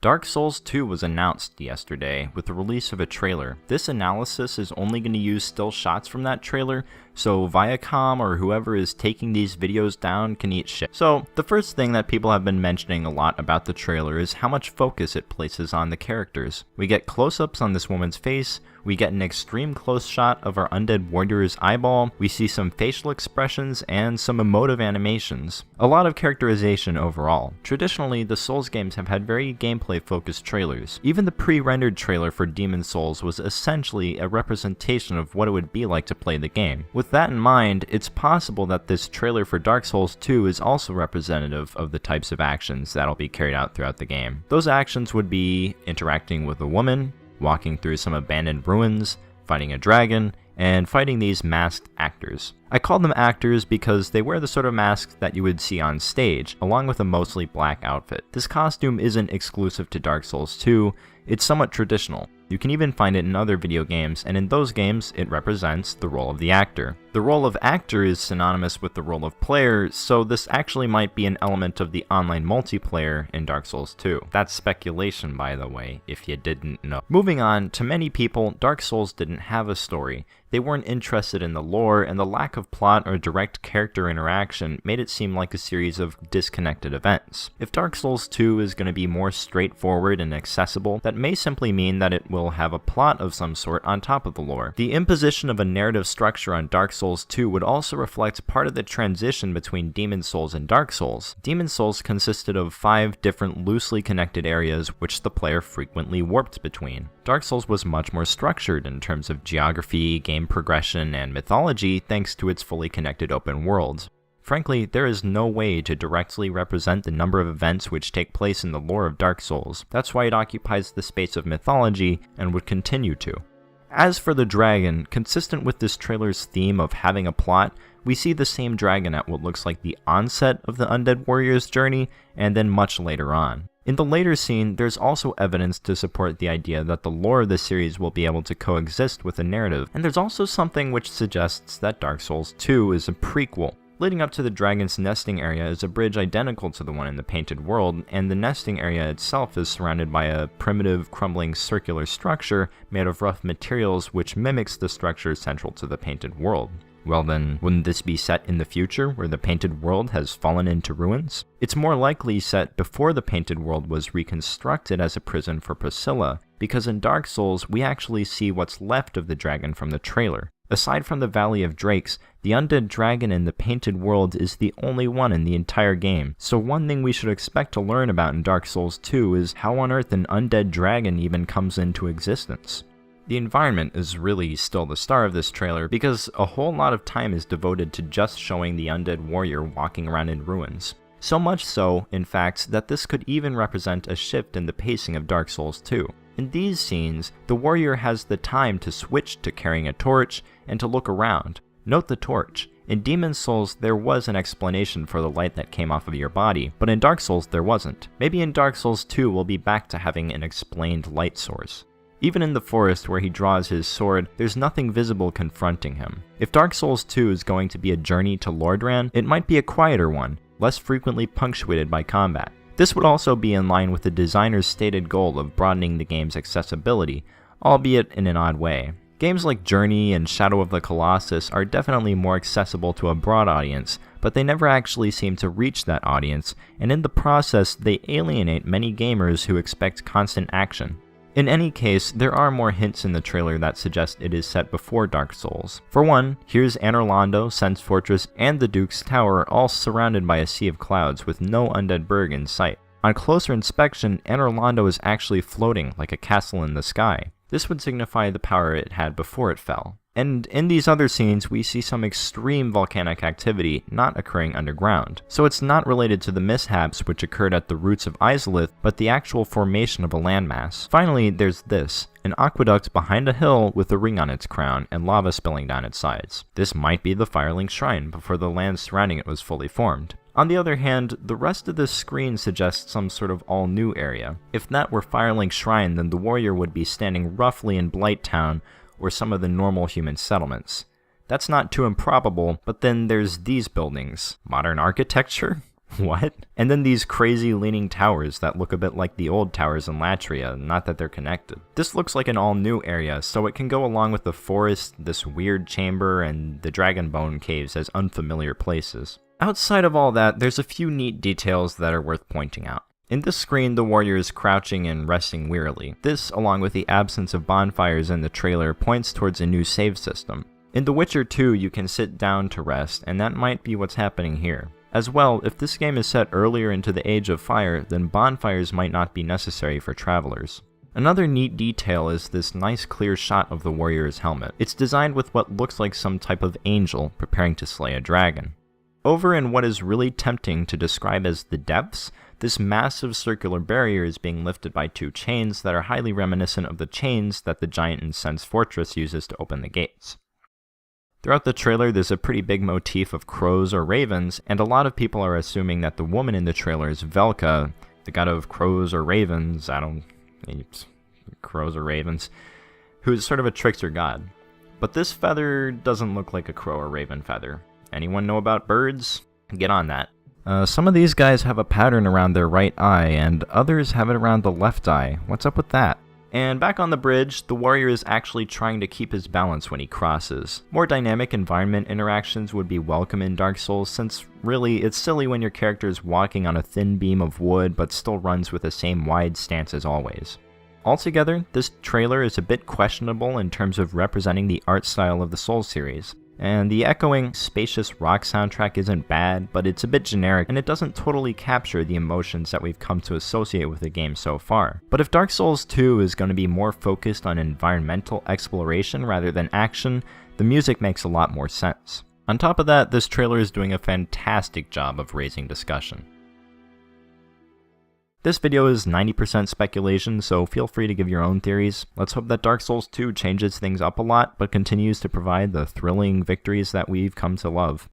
Dark Souls 2 was announced yesterday with the release of a trailer. This analysis is only going to use still shots from that trailer, so Viacom or whoever is taking these videos down can eat shit. So the first thing that people have been mentioning a lot about the trailer is how much focus it places on the characters. We get close-ups on this woman's face, we get an extreme close shot of our undead warrior's eyeball, we see some facial expressions, and some emotive animations. A lot of characterization overall. Traditionally, the Souls games have had very gameplay-focused trailers. Even the pre-rendered trailer for Demon's Souls was essentially a representation of what it would be like to play the game. With that in mind, it's possible that this trailer for Dark Souls 2 is also representative of the types of actions that'll be carried out throughout the game. Those actions would be interacting with a woman, walking through some abandoned ruins, fighting a dragon, and fighting these masked actors. I call them actors because they wear the sort of masks that you would see on stage, along with a mostly black outfit. This costume isn't exclusive to Dark Souls 2, it's somewhat traditional. You can even find it in other video games, and in those games, it represents the role of the actor. The role of actor is synonymous with the role of player, so this actually might be an element of the online multiplayer in Dark Souls 2. That's speculation, by the way, if you didn't know. Moving on, to many people, Dark Souls didn't have a story. They weren't interested in the lore, and the lack of plot or direct character interaction made it seem like a series of disconnected events. If Dark Souls 2 is going to be more straightforward and accessible, that may simply mean that it will have a plot of some sort on top of the lore. The imposition of a narrative structure on Dark Souls 2 would also reflect part of the transition between Demon's Souls and Dark Souls. Demon's Souls consisted of 5 different loosely connected areas which the player frequently warped between. Dark Souls was much more structured in terms of geography, game progression, and mythology thanks to its fully connected open world. Frankly, there is no way to directly represent the number of events which take place in the lore of Dark Souls. That's why it occupies the space of mythology and would continue to. As for the dragon, consistent with this trailer's theme of having a plot, we see the same dragon at what looks like the onset of the Undead Warrior's journey, and then much later on. In the later scene, there's also evidence to support the idea that the lore of the series will be able to coexist with the narrative, and there's also something which suggests that Dark Souls 2 is a prequel. Leading up to the dragon's nesting area is a bridge identical to the one in the Painted World, and the nesting area itself is surrounded by a primitive, crumbling circular structure made of rough materials which mimics the structure central to the Painted World. Well then, wouldn't this be set in the future, where the Painted World has fallen into ruins? It's more likely set before the Painted World was reconstructed as a prison for Priscilla, because in Dark Souls, we actually see what's left of the dragon from the trailer. Aside from the Valley of Drakes, the undead dragon in the Painted World is the only one in the entire game, so one thing we should expect to learn about in Dark Souls 2 is how on earth an undead dragon even comes into existence. The environment is really still the star of this trailer because a whole lot of time is devoted to just showing the undead warrior walking around in ruins. So much so, in fact, that this could even represent a shift in the pacing of Dark Souls 2. In these scenes, the warrior has the time to switch to carrying a torch and to look around. Note the torch. In Demon's Souls, there was an explanation for the light that came off of your body, but in Dark Souls there wasn't. Maybe in Dark Souls 2 we'll be back to having an explained light source. Even in the forest where he draws his sword, there's nothing visible confronting him. If Dark Souls 2 is going to be a journey to Lordran, it might be a quieter one, less frequently punctuated by combat. This would also be in line with the designer's stated goal of broadening the game's accessibility, albeit in an odd way. Games like Journey and Shadow of the Colossus are definitely more accessible to a broad audience, but they never actually seem to reach that audience, and in the process they alienate many gamers who expect constant action. In any case, there are more hints in the trailer that suggest it is set before Dark Souls. For one, here's Anor Londo, Sen's Fortress, and the Duke's Tower all surrounded by a sea of clouds with no undead burg in sight. On closer inspection, Anor Londo is actually floating like a castle in the sky. This would signify the power it had before it fell. And in these other scenes, we see some extreme volcanic activity not occurring underground. So it's not related to the mishaps which occurred at the roots of Izalith, but the actual formation of a landmass. Finally, there's this, an aqueduct behind a hill with a ring on its crown and lava spilling down its sides. This might be the Firelink Shrine before the land surrounding it was fully formed. On the other hand, the rest of this screen suggests some sort of all-new area. If that were Firelink Shrine, then the warrior would be standing roughly in Blight Town, or some of the normal human settlements. That's not too improbable, but then there's these buildings. Modern architecture? What? And then these crazy leaning towers that look a bit like the old towers in Latria, not that they're connected. This looks like an all-new area, so it can go along with the forest, this weird chamber, and the Dragonbone caves as unfamiliar places. Outside of all that, there's a few neat details that are worth pointing out. In this screen, the warrior is crouching and resting wearily. This, along with the absence of bonfires in the trailer, points towards a new save system. In The Witcher 2, you can sit down to rest, and that might be what's happening here. As well, if this game is set earlier into the Age of Fire, then bonfires might not be necessary for travelers. Another neat detail is this nice clear shot of the warrior's helmet. It's designed with what looks like some type of angel preparing to slay a dragon. Over in what is really tempting to describe as the depths, this massive circular barrier is being lifted by two chains that are highly reminiscent of the chains that the giant in Sen's Fortress uses to open the gates. Throughout the trailer, there's a pretty big motif of crows or ravens, and a lot of people are assuming that the woman in the trailer is Velka, the god of crows or ravens, crows or ravens, who is sort of a trickster god. But this feather doesn't look like a crow or raven feather. Anyone know about birds? Get on that. Some of these guys have a pattern around their right eye, and others have it around the left eye. What's up with that? And back on the bridge, the warrior is actually trying to keep his balance when he crosses. More dynamic environment interactions would be welcome in Dark Souls, since really, it's silly when your character is walking on a thin beam of wood but still runs with the same wide stance as always. Altogether, this trailer is a bit questionable in terms of representing the art style of the Souls series. And the echoing, spacious rock soundtrack isn't bad, but it's a bit generic, and it doesn't totally capture the emotions that we've come to associate with the game so far. But if Dark Souls 2 is going to be more focused on environmental exploration rather than action, the music makes a lot more sense. On top of that, this trailer is doing a fantastic job of raising discussion. This video is 90% speculation, so feel free to give your own theories. Let's hope that Dark Souls 2 changes things up a lot, but continues to provide the thrilling victories that we've come to love.